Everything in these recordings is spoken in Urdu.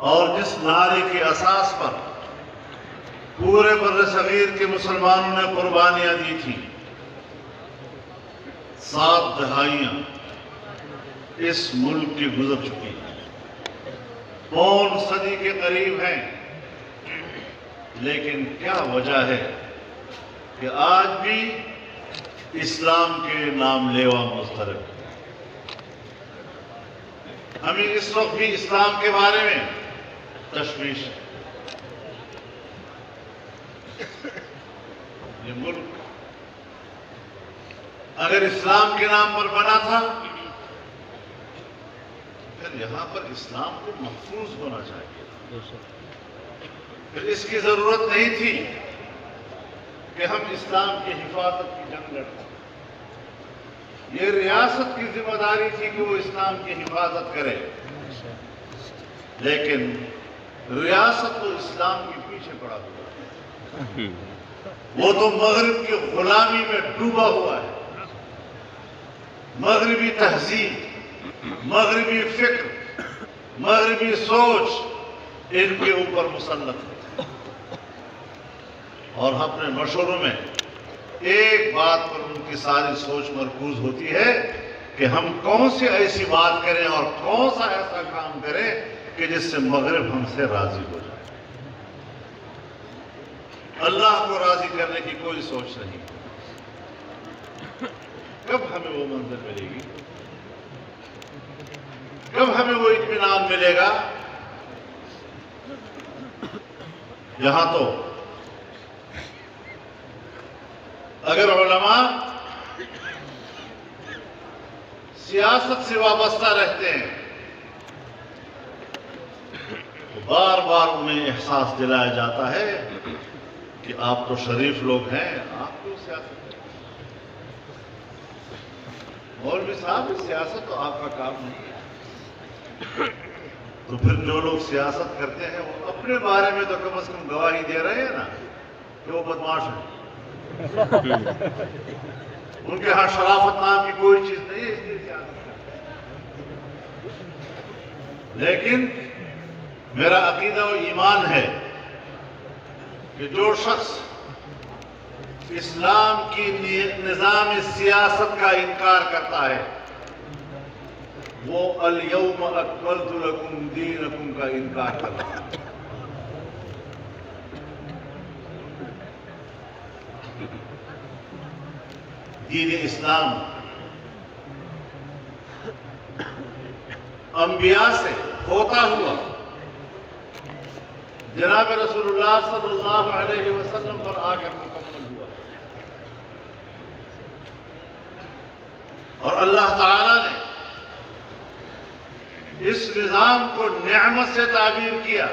اور جس نعرے کے اساس پر پورے بر صغیر کے مسلمانوں نے قربانیاں دی تھیں، 7 دہائیاں اس ملک کی گزر چکی ہیں، پون صدی کے قریب ہیں، لیکن کیا وجہ ہے کہ آج بھی اسلام کے نام لیوا مضطرب ہے؟ ہمیں اس وقت بھی اسلام کے بارے میں تشویش ہے۔ یہ ملک اگر اسلام کے نام پر بنا تھا، پھر یہاں پر اسلام کو محفوظ ہونا چاہیے، پھر اس کی ضرورت نہیں تھی کہ ہم اسلام کی حفاظت کی جنگ لڑیں۔ یہ ریاست کی ذمہ داری تھی کہ وہ اسلام کی حفاظت کرے، لیکن ریاست تو اسلام کے پیچھے پڑا ہوا ہے، وہ تو مغرب کی غلامی میں ڈوبا ہوا ہے۔ مغربی تہذیب، مغربی فکر، مغربی سوچ ان کے اوپر مسلط ہے، اور اپنے مشوروں میں ایک بات پر ان کی ساری سوچ مرکوز ہوتی ہے کہ ہم کون سی ایسی بات کریں اور کون سا ایسا کام کریں کہ جس سے مغرب ہم سے راضی ہو جائے۔ اللہ کو راضی کرنے کی کوئی سوچ نہیں۔ کب ہمیں وہ منظر ملے گی؟ کب ہمیں وہ اطمینان ملے گا؟ یہاں تو اگر علماء سیاست سے وابستہ رہتے ہیں تو بار بار انہیں احساس دلایا جاتا ہے کہ آپ تو شریف لوگ ہیں، آپ کیوں سیاست کریں؟ مولوی صاحب، سیاست تو آپ کا کام نہیں ہے۔ تو پھر جو لوگ سیاست کرتے ہیں وہ اپنے بارے میں تو کم از کم گواہی دے رہے ہیں نا کہ وہ بدماش ہیں، ان کے ہاں شرافت نام کی کوئی چیز نہیں ہے، اس لیے سیاست کرتے ہیں۔ لیکن میرا عقیدہ و ایمان ہے کہ جو شخص اسلام کی نظام سیاست کا انکار کرتا ہے وہ الیوم اکملت لکم دینکم کا انکار کرتا ہے۔ دین اسلام انبیاء سے ہوتا ہوا جناب رسول اللہ صلی اللہ علیہ وسلم پر آ کر مکمل ہوا، اور اللہ تعالی نے اس نظام کو نعمت سے تعبیر کیا،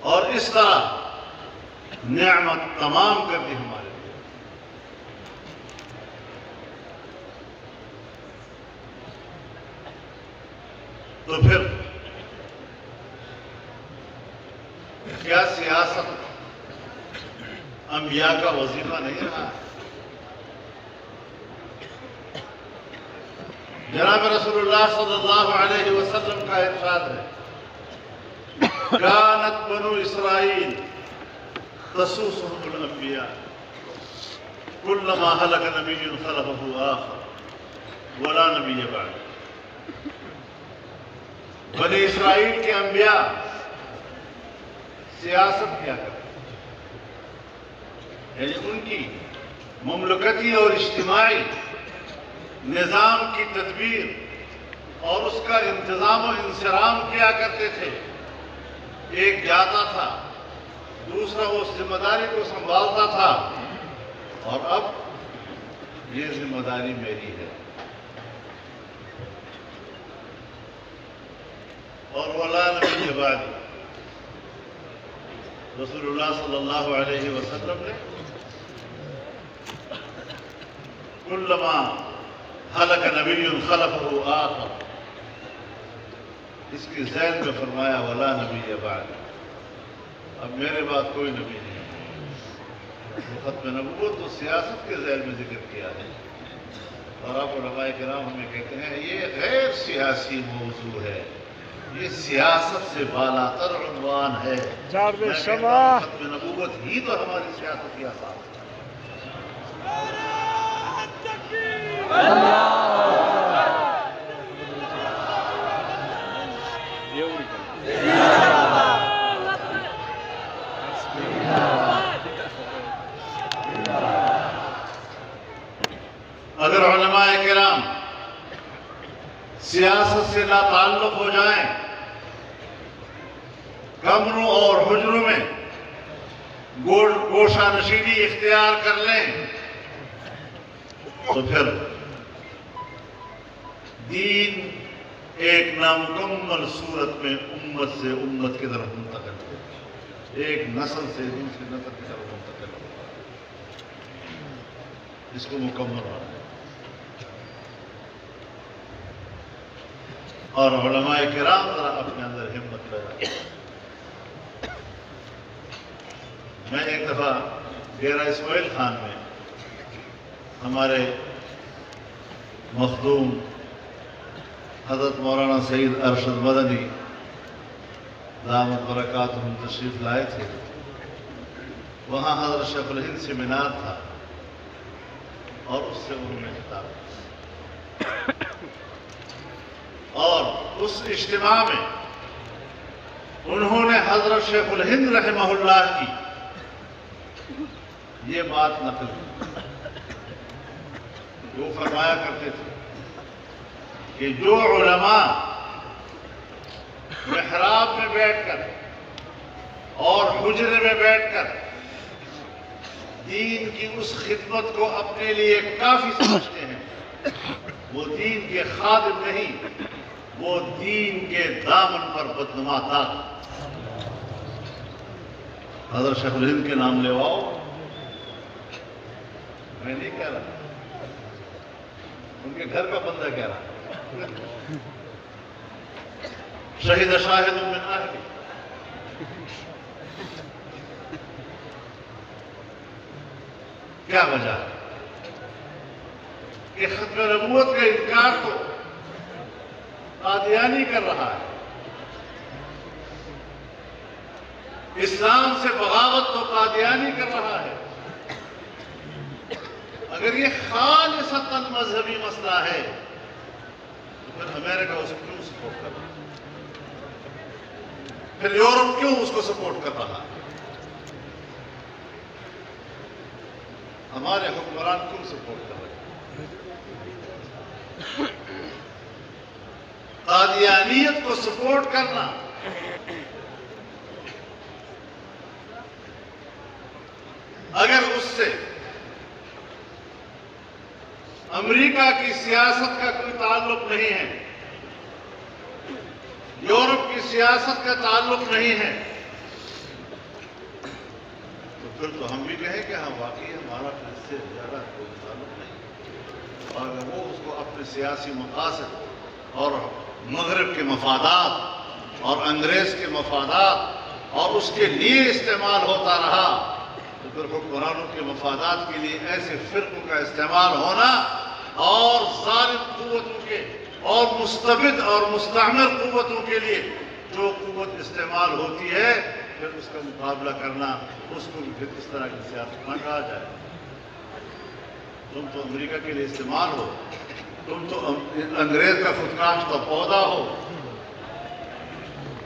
اور اس طرح نعمت تمام کر دی ہمارے لیے۔ تو پھر کیا سیاست انبیاء کا وظیفہ نہیں رہا؟ جناب رسول اللہ صلی اللہ علیہ وسلم کا ارشاد ہے، کانت بنو اسرائیل تسوسهم الانبیاء کلما ہلک نبی خلفہ آخر ولا نبی بعد۔ بنی اسرائیل کے انبیاء سیاست کیا کرتے، یعنی ان کی مملکتی اور اجتماعی نظام کی تدبیر اور اس کا انتظام و انصرام کیا کرتے تھے۔ ایک جاتا تھا، دوسرا اس ذمہ داری کو سنبھالتا تھا، اور اب یہ ذمہ داری میری ہے۔ اور ولا نبی بعد، رسول اللہ صلی اللہ علیہ وسلم نے کلما ہلک نبی خلفہ آخر، اس کی ذیل میں فرمایا ولا نبی بعد، اب میرے بعد کوئی نبی نہیں۔ ختم نبوت تو سیاست کے ذیل میں ذکر کیا ہے، اور آپ علماء کرام ہمیں کہتے ہیں یہ غیر سیاسی موضوع ہے، یہ سیاست سے بالاتر عنوان ہے. جار میں شمع کہتا ہوں ختم نبوت ہی تو ہماری سیاست کی اساس ہے. اگر علماء کرام سیاست سے لا تعلق ہو جائیں، کمروں اور حجروں میں گوشہ نشینی اختیار کر لیں، تو پھر دین ایک نامکمل صورت میں امت سے امت کی طرف منتقل ہو، ایک نسل سے دوسری نسل کی طرف منتقل ہو. اس کو مکمل ہونا ہے. اور علماء کرام ذرا اپنے اندر ہمت پیدا کریں. میں ایک دفعہ ڈیرہ اسماعیل خان میں ہمارے مخدوم حضرت مولانا سید ارشد مدنی دامت برکاتہم تشریف لائے تھے. وہاں حضرت شیخ الہند سیمینار تھا اور اس سے انہوں نے خطاب کیا. اور اس اجتماع میں انہوں نے حضرت شیخ الہند رحمہ اللہ کی یہ بات نقل کی. وہ فرمایا کرتے تھے کہ جو علماء محراب میں بیٹھ کر اور حجرے میں بیٹھ کر دین کی اس خدمت کو اپنے لیے کافی سمجھتے ہیں، وہ دین کے خادم نہیں، وہ دین کے دامن پر بدنما داغ. حضرت شیخ الہند کے نام لیواؤ، میں نہیں کہہ رہا، ان کے گھر کا بندہ کہہ رہا. شہید شاہد من اہلی، کیا وجہ ہے کہ ختم نبوت کا انکار تو قادیانی کر رہا ہے، اسلام سے بغاوت تو قادیانی کر رہا ہے. اگر یہ خالصتاً مذہبی مسئلہ ہے تو پھر امریکہ اس کو کیوں سپورٹ کر رہا ہے؟ پھر یورپ کیوں اس کو سپورٹ کر رہا ہے؟ ہمارے حکمران کیوں سپورٹ کر رہے ہیں؟ قادیانیت کو سپورٹ کرنا اگر اس سے امریکہ کی سیاست کا کوئی تعلق نہیں ہے، یورپ کی سیاست کا تعلق نہیں ہے، تو پھر تو ہم بھی کہیں کہ ہاں واقعی ہمارا پھر اس سے زیادہ کوئی تعلق نہیں. اور اگر وہ اس کو اپنے سیاسی مقاصد اور مغرب کے مفادات اور انگریز کے مفادات اور اس کے لیے استعمال ہوتا رہا، تو پھر حکمرانوں کے مفادات کے لیے ایسے فرقوں کا استعمال ہونا اور ظالم قوتوں کے اور مستبد اور مستعمر قوتوں کے لیے جو قوت استعمال ہوتی ہے، پھر اس کا مقابلہ کرنا، اس کو بھی پھر اس طرح کی سیاست نہ کہا جائے. تم تو امریکہ کے لیے استعمال ہو، تم تو انگریز کا خودکاشتہ پودا ہو،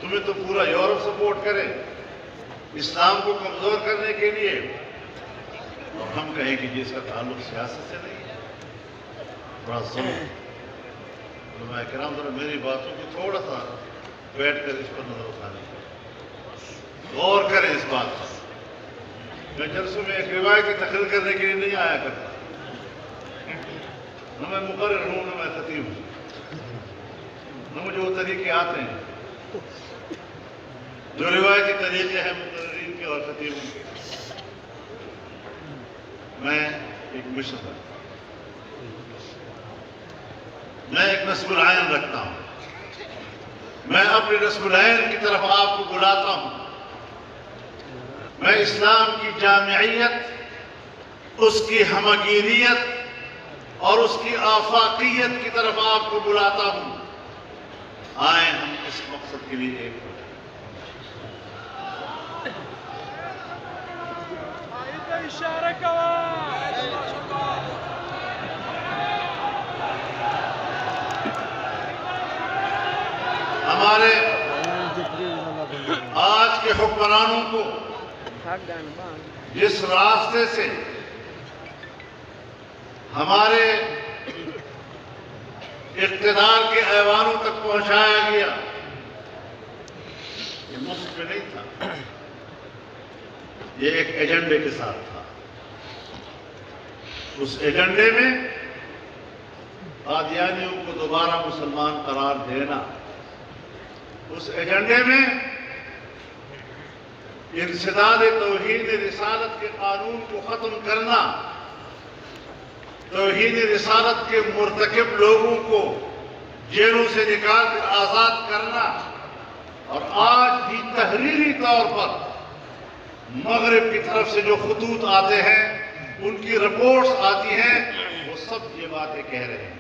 تمہیں تو پورا یورپ سپورٹ کرے اسلام کو کمزور کرنے کے لیے، اور ہم کہیں کہ جس کا تعلق سیاست سے نہیں ہے. بڑا ظلم. علماء کرام ذرا میری باتوں کو تھوڑا سا بیٹھ کر اس پر نظر اٹھانے کی غور کریں اس بات پر. میں جلسوں میں ایک روایت کی تقریر کرنے کے لیے نہیں آیا کرتا، نہ میں مقرر ہوں نہ میں خطیب ہوں، نہ مجھے وہ طریقے آتے ہیں جو روایتی طریقے ہیں مقررین کے اور خطیبوں کے. میں ایک مشن ہوں، میں ایک نصب العین رکھتا ہوں. میں اپنے نصب العین کی طرف آپ کو بلاتا ہوں. میں اسلام کی جامعیت، اس کی ہمگیریت اور اس کی آفاقیت کی طرف آپ کو بلاتا ہوں. آئیں ہم اس مقصد کے لیے ایک ہو جائیں۔ ہمارے آج کے حکمرانوں کو جس راستے سے ہمارے اقتدار کے ایوانوں تک پہنچایا گیا، یہ مفت میں نہیں تھا، یہ ایک ایجنڈے کے ساتھ تھا۔ اس ایجنڈے میں قادیانیوں کو دوبارہ مسلمان قرار دینا، اس ایجنڈے میں انسداد توحید رسالت کے قانون کو ختم کرنا، توحید رسالت کے مرتکب لوگوں کو جیلوں سے نکال کر آزاد کرنا، اور آج بھی تحریری طور پر مغرب کی طرف سے جو خطوط آتے ہیں، ان کی رپورٹس آتی ہیں، وہ سب یہ باتیں کہہ رہے ہیں۔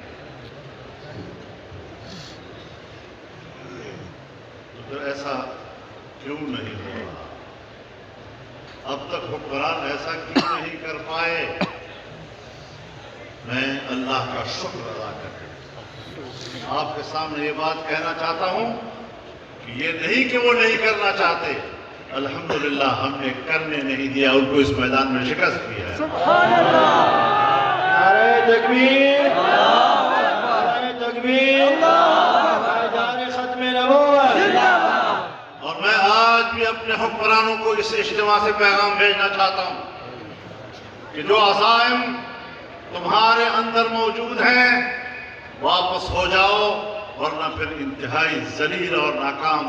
تو پھر ایسا کیوں نہیں ہو رہا؟ اب تک حکمران ایسا کیوں نہیں کر پائے؟ میں اللہ کا شکر ادا کرتا ہوں، آپ کے سامنے یہ بات کہنا چاہتا ہوں کہ یہ نہیں کہ وہ نہیں کرنا چاہتے، الحمدللہ ہم نے کرنے نہیں دیا، ان کو اس میدان میں شکست دی ہے۔ سبحان اللہ! نعرہ تکبیر! نعرہ تکبیر! نعرہ ختم نبوت! اور میں آج بھی اپنے حکمرانوں کو اس اجتماع سے پیغام بھیجنا چاہتا ہوں کہ جو عزائم تمہارے اندر موجود ہیں، واپس ہو جاؤ، ورنہ پھر انتہائی ذلیل اور ناکام